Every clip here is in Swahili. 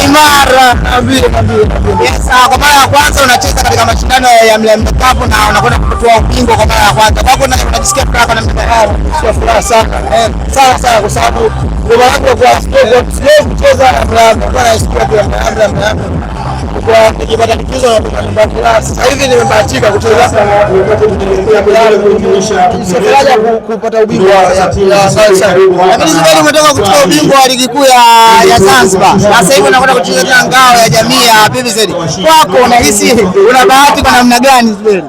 Imara. Yes, kwa mara ya kwanza unacheza katika mashindano ya Mlimani Cup na unakwenda kutoa ubingwa kwa mara ya kwanza. Kwako unajisikia furaha na mtihani? Sio furaha sana. Sana kwa sababu ndio wangu kwa siwezi kucheza na sport ya Mlimani. Kwa nikipata likizo na mbaki sasa hivi nimebahatika kucheza safari kupata ubingwa ya sasa. Lakini sasa umetoka kuchukua ubingwa wa ligi kuu ya Zanzibar. Sasa hivi unakwenda kucheza na ngao ya jamii ya PVZ. Kwako unahisi una bahati kwa namna gani Zuberi?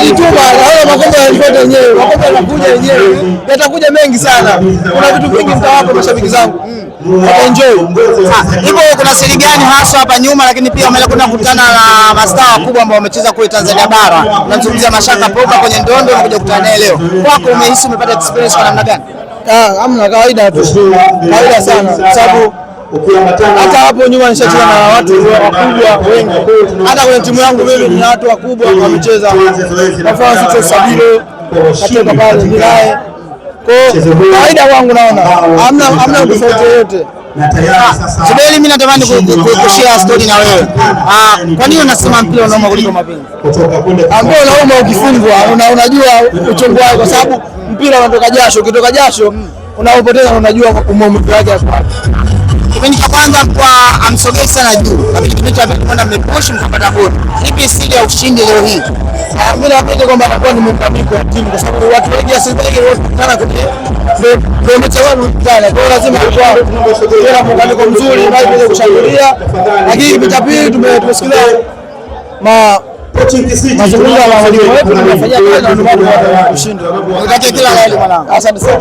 Nituma naona makombe yanafuata yenyewe. Makombe yanakuja yenyewe. Yatakuja mengi sana. Kuna vitu vingi mtawapa mashabiki zangu. Enjoy. Hivyo kuna siri gani hasa hapa nyuma, lakini pia umekwenda kukutana na mastaa wakubwa ambao wamecheza kule Tanzania bara. Tunazungumzia Mashaka Popa kwenye ndondo na kuja kukutana naye leo. Kwako umehisi umepata experience kwa namna gani? Hamna, kawaida tu. Kawaida sana. Sababu hata hapo nyuma nishacheza na watu wakubwa wengi. Hata kwenye timu yangu mimi ni watu wakubwa wamecheza. Kwa mfano Success Sabilo, katoka pale Milae. Kwa kawaida wangu naona hamna tofauti yoyote. Zuberi, mimi natamani kushare story na wewe. Kwa nini unasema mpira unauma kuliko mapenzi? Mpira unauma ukifungwa, unajua uchungu wake kwa sababu mpira unatoka jasho, ukitoka jasho unaopoteza unajua umuhimu wake hapo. Kipindi cha kwanza kwa amsogei sana juu. Lakini kipindi cha pili kwenda mmepush mkapata goli. Ipi siri ya ushindi leo hii? Mimi nafikiri kwamba atakuwa ni mkamilifu wa timu kwa sababu watu wengi asipeleke sana kwenye ndio mchezo mkali. Kwa hiyo lazima kwa mkamilifu mzuri na iweze kushambulia. Lakini kipindi cha pili tumesikia mazungumzo ya walimu wetu tunafanyia kazi na ndio ushindi. Unataka kila la heri mwanangu. Asante sana.